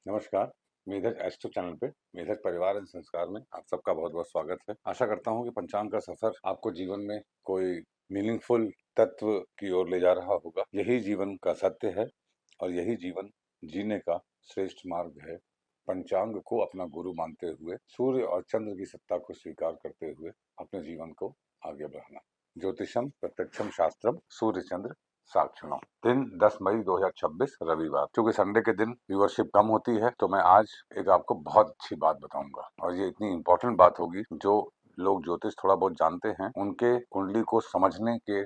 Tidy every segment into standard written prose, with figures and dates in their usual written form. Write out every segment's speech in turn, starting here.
नमस्कार। मेधक astro channel पे मेधक परिवार एंड संस्कार में आप सबका बहुत बहुत स्वागत है। आशा करता हूँ कि पंचांग का सफर आपको जीवन में कोई मीनिंगफुल तत्व की ओर ले जा रहा होगा। यही जीवन का सत्य है और यही जीवन जीने का श्रेष्ठ मार्ग है। पंचांग को अपना गुरु मानते हुए सूर्य और चंद्र की सत्ता को स्वीकार करते हुए अपने जीवन को आगे बढ़ाना। ज्योतिषम प्रत्यक्षम शास्त्रम सूर्य चंद्र साक्षिणों। दिन 10 मई 2026 रविवार। क्योंकि संडे के दिन व्यूअरशिप कम होती है तो मैं आज एक आपको बहुत अच्छी बात बताऊंगा और ये इतनी इंपॉर्टेंट बात होगी जो लोग ज्योतिष थोड़ा बहुत जानते हैं उनके कुंडली को समझने के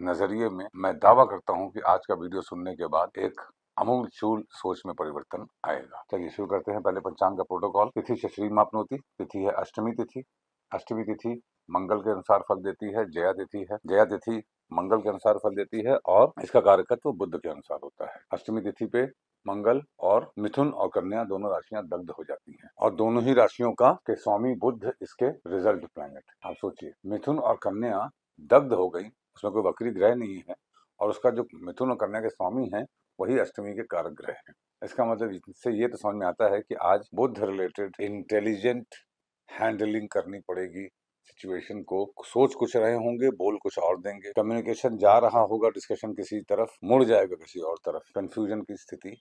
नजरिए में मैं दावा करता हूं कि आज का वीडियो सुनने के बाद एक अमूल चूल सोच में परिवर्तन आएगा। चलिए शुरू करते हैं। पहले पंचांग का प्रोटोकॉल। तिथि श्री मापनोति। तिथि है अष्टमी तिथि। अष्टमी तिथि मंगल के अनुसार फल देती है। जया तिथि है। जया तिथि मंगल के अनुसार फल देती है और इसका कारकत्व बुध के अनुसार होता है। अष्टमी तिथि पे मंगल और मिथुन और कन्या दोनों राशियां दग्ध हो जाती हैं और दोनों ही राशियों का के स्वामी बुध इसके रिजल्ट प्लैनेट। आप सोचिए, मिथुन और कन्या दग्ध हो गई, उसमें कोई वक्री ग्रह नहीं है और उसका जो मिथुन और कन्या के स्वामी है वही अष्टमी के कारक ग्रह है। इसका मतलब इससे ये तो समझ में आता है कि आज बुध रिलेटेड इंटेलिजेंट हैंडलिंग करनी पड़ेगी सिचुएशन को। सोच कुछ रहे होंगे, बोल कुछ और देंगे। कम्युनिकेशन जा रहा होगा, डिस्कशन किसी तरफ मुड़ जाएगा, किसी और तरफ। कंफ्यूजन की स्थिति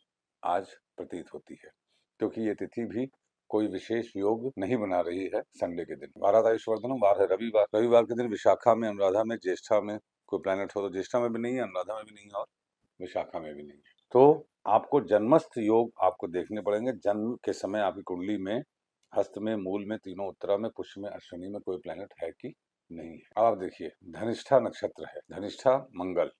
आज प्रतीत होती है क्योंकि ये तिथि भी कोई विशेष योग नहीं बना रही है। संडे के दिन वाराधायुष्वर्धनम वार है रविवार। रविवार के दिन विशाखा में, अनुराधा में, ज्येष्ठा में कोई प्लैनेट हो तो ज्येष्ठा में भी नहीं है, अनुराधा में भी नहीं है और विशाखा में भी नहीं है। तो आपको जन्मस्थ योग आपको देखने पड़ेंगे। जन्म के समय आपकी कुंडली में हस्त में, मूल में, तीनों उत्तरा में, पुष्य में, अश्विनी में कोई प्लैनेट है कि नहीं है। अब आप देखिए, धनिष्ठा नक्षत्र है। धनिष्ठा मंगल,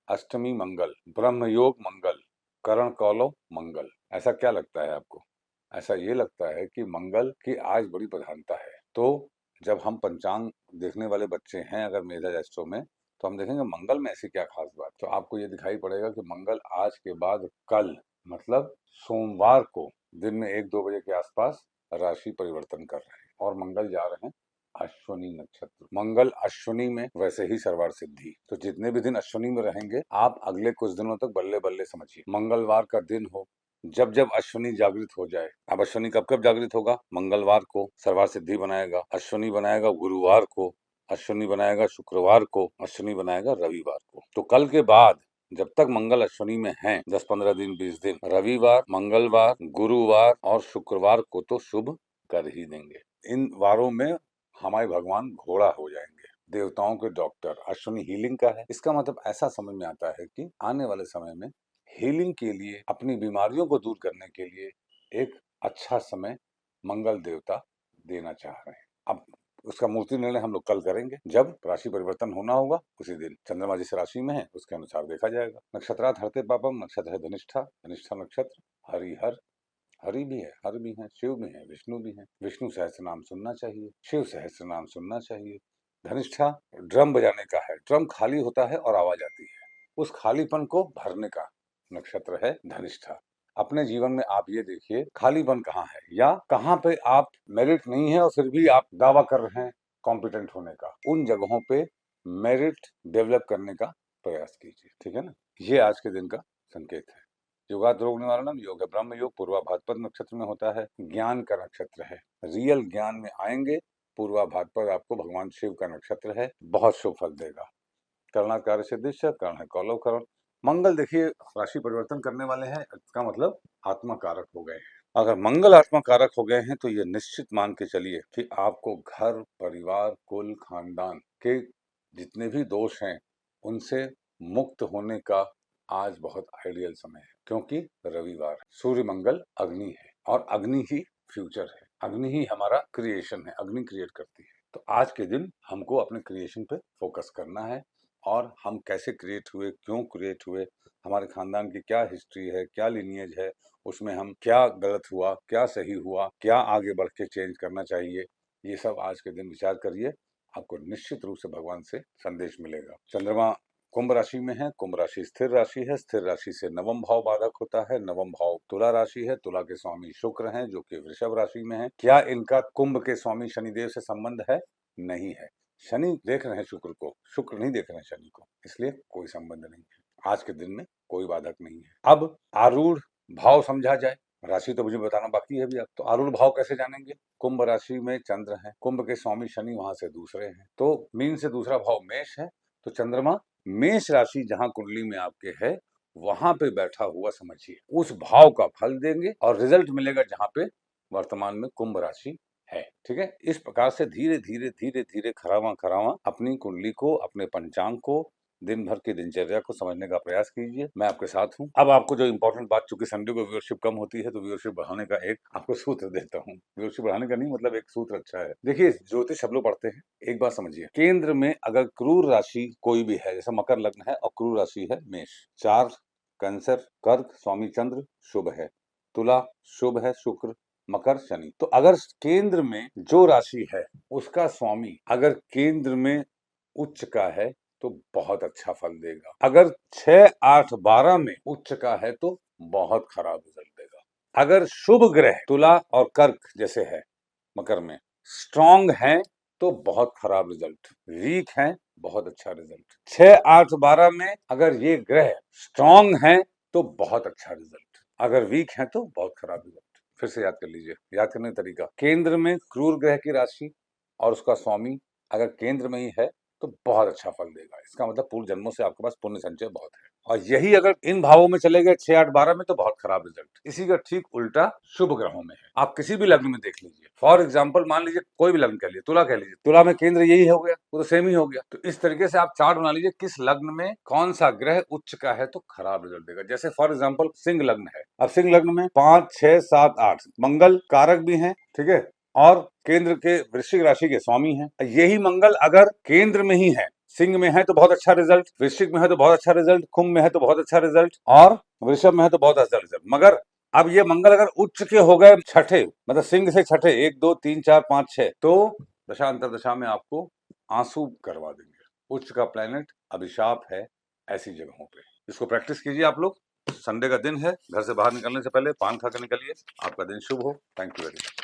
अष्टमी मंगल, ब्रह्म योग मंगल, करण कौलव मंगल। ऐसा क्या लगता है आपको? ऐसा ये लगता है कि मंगल की आज बड़ी प्रधानता है। तो जब हम पंचांग देखने वाले बच्चे हैं अगर मेधा एस्ट्रो में, तो हम देखेंगे मंगल में ऐसी क्या खास बात। तो आपको ये दिखाई पड़ेगा कि मंगल आज के बाद कल मतलब सोमवार को दिन में 1-2 बजे के आसपास राशि परिवर्तन कर रहे हैं और मंगल जा रहे हैं अश्विनी नक्षत्र। मंगल अश्विनी में वैसे ही सर्वार सिद्धि। तो जितने भी दिन अश्विनी में रहेंगे आप अगले कुछ दिनों तक बल्ले बल्ले समझिए। मंगलवार का दिन हो, जब जब अश्विनी जागृत हो जाए। अब अश्विनी कब कब जागृत होगा? मंगलवार को सर्वार सिद्धि बनाएगा, अश्विनी बनाएगा गुरुवार को, अश्विनी बनाएगा शुक्रवार को, अश्विनी बनाएगा रविवार को। तो कल के बाद जब तक मंगल अश्विनी में हैं 10-15 दिन, 20 दिन, रविवार, मंगलवार, गुरुवार और शुक्रवार को तो शुभ कर ही देंगे। इन वारों में हमारे भगवान घोड़ा हो जाएंगे, देवताओं के डॉक्टर। अश्विनी हीलिंग का है। इसका मतलब ऐसा समझ में आता है कि आने वाले समय में हीलिंग के लिए, अपनी बीमारियों को दूर करने के लिए एक अच्छा समय मंगल देवता देना चाह रहे हैं। अब उसका मूर्ति निर्णय हम लोग कल करेंगे। जब राशि परिवर्तन होना होगा उसी दिन चंद्रमा जिस राशि में है उसके अनुसार देखा जाएगा। नक्षत्रात हरते पापम नक्षत्र है धनिष्ठा। धनिष्ठा नक्षत्र हरिहर, हरि भी है, हर भी है, शिव भी है, विष्णु भी है। विष्णु सहस्त्र नाम सुनना चाहिए, शिव सहस्त्र नाम सुनना चाहिए। धनिष्ठा ड्रम बजाने का है। ड्रम खाली होता है और आवाज आती है, उस खालीपन को भरने का नक्षत्र है धनिष्ठा। अपने जीवन में आप ये देखिए खालीपन कहाँ है या कहाँ पे आप मेरिट नहीं है और फिर भी आप दावा कर रहे हैं कॉम्पिटेंट होने का। उन जगहों पे मेरिट डेवलप करने का प्रयास कीजिए, ठीक है ना। ये आज के दिन का संकेत है। योगात रोग निवारणम योग है। ब्रह्म योग पूर्वा भाद्रपद नक्षत्र में होता है। ज्ञान का नक्षत्र है। रियल ज्ञान में आएंगे। पूर्वा भाद्रपद आपको भगवान शिव का नक्षत्र है, बहुत शुभ फल देगा। कर्णाकार सिद्धिश्य, कर्ण है कौलव करण। मंगल देखिए राशि परिवर्तन करने वाले हैं, इसका मतलब आत्मा कारक हो गए हैं। अगर मंगल आत्मा कारक हो गए हैं तो ये निश्चित मान के चलिए कि आपको घर, परिवार, कुल, खानदान के जितने भी दोष हैं उनसे मुक्त होने का आज बहुत आइडियल समय है। क्योंकि रविवार, सूर्य मंगल अग्नि है और अग्नि ही फ्यूचर है। अग्नि ही हमारा क्रिएशन है, अग्नि क्रिएट करती है। तो आज के दिन हमको अपने क्रिएशन पे फोकस करना है और हम कैसे क्रिएट हुए, क्यों क्रिएट हुए, हमारे खानदान की क्या हिस्ट्री है, क्या लिनिएज है, उसमें हम क्या गलत हुआ, क्या सही हुआ, क्या आगे बढ़ के चेंज करना चाहिए, ये सब आज के दिन विचार करिए। आपको निश्चित रूप से भगवान से संदेश मिलेगा। चंद्रमा कुंभ राशि में है। कुंभ राशि स्थिर राशि है। स्थिर राशि से नवम भाव बाधक होता है। नवम भाव तुला राशि है। तुला के स्वामी शुक्र हैं जो कि वृषभ राशि में है। क्या इनका कुंभ के स्वामी शनिदेव से संबंध है? नहीं है। शनि देख रहे हैं शुक्र को, शुक्र नहीं देख रहे हैं शनि को, इसलिए कोई संबंध नहीं है। आज के दिन में कोई बाधक नहीं है। अब आरूढ़ भाव समझा जाए। राशि तो मुझे बताना बाकी है अभी। आप तो आरूढ़ भाव कैसे जानेंगे? कुंभ राशि में चंद्र है, कुंभ के स्वामी शनि वहां से दूसरे हैं, तो मीन से दूसरा भाव मेष है, तो चंद्रमा मेष राशि जहां कुंडली में आपके है वहां पे बैठा हुआ समझिए उस भाव का फल देंगे और रिजल्ट मिलेगा जहां पे वर्तमान में कुंभ राशि है। ठीक है, इस प्रकार से धीरे धीरे धीरे धीरे खरावा खरावा अपनी कुंडली को, अपने पंचांग को, दिन भर की दिनचर्या को समझने का प्रयास कीजिए। मैं आपके साथ हूँ। अब आपको जो इम्पोर्टेंट बात, चूंकि संडे को व्यूअरशिप कम होती है तो व्यूअरशिप बढ़ाने का एक आपको सूत्र देता हूँ। व्यूअरशिप बढ़ाने का नहीं, मतलब एक सूत्र अच्छा है। देखिए, ज्योतिष सब लोग पढ़ते हैं, एक बात समझिए, केंद्र में अगर क्रूर राशि कोई भी है, जैसे मकर लग्न है और क्रूर राशि है मेष, 4 कैंसर, कर्क स्वामी चंद्र शुभ है, तुला शुभ है शुक्र, मकर शनि। तो अगर केंद्र में जो राशि है उसका स्वामी अगर केंद्र में उच्च का है तो बहुत अच्छा फल देगा। अगर 6, 8, 12 में उच्च का है तो बहुत खराब रिजल्ट देगा। अगर शुभ ग्रह तुला और कर्क जैसे है मकर में स्ट्रांग है तो बहुत खराब रिजल्ट, वीक है बहुत अच्छा रिजल्ट। 6, 8, 12 में अगर ये ग्रह स्ट्रांग है तो बहुत अच्छा रिजल्ट, अगर वीक है तो बहुत खराब रिजल्ट। फिर से याद कर लीजिए, याद करने का तरीका, केंद्र में क्रूर ग्रह की राशि और उसका स्वामी अगर केंद्र में ही है तो बहुत अच्छा फल देगा। इसका मतलब पूर्व जन्मों से आपके पास पुण्य संचय बहुत है। और यही अगर इन भावों में चले गए 6, 8, 12 में तो बहुत खराब रिजल्ट। इसी का ठीक उल्टा शुभ ग्रहों में है। आप किसी भी लग्न में देख लीजिए, फॉर एग्जाम्पल मान लीजिए कोई भी लग्न कह लीजिए, तुला कह लीजिए, तुला में केंद्र यही हो गया, वो तो सेम ही हो गया। तो इस तरीके से आप चार्ट बना लीजिए किस लग्न में कौन सा ग्रह उच्च का है तो खराब रिजल्ट देगा। जैसे फॉर एग्जाम्पल सिंह लग्न है, अब सिंह लग्न में 5, 6, 7, 8 मंगल कारक भी है, ठीक है, और केंद्र के वृश्चिक राशि के स्वामी हैं। यही मंगल अगर केंद्र में ही है, सिंह में है तो बहुत अच्छा रिजल्ट, वृश्चिक में है तो बहुत अच्छा रिजल्ट, कुंभ में है तो बहुत अच्छा रिजल्ट, और वृषभ में है तो बहुत अच्छा रिजल्ट। मगर अब ये मंगल अगर उच्च के हो गए छठे, मतलब सिंह से छठे, 1, 2, 3, 4, 5, 6, तो दशा अंतर दशा में आपको आंसू करवा देंगे। उच्च का प्लेनेट अभिशाप है ऐसी जगहों पे। इसको प्रैक्टिस कीजिए आप लोग। संडे का दिन है, घर से बाहर निकलने से पहले पान खा कर निकलिए। आपका दिन शुभ हो। Thank you very much.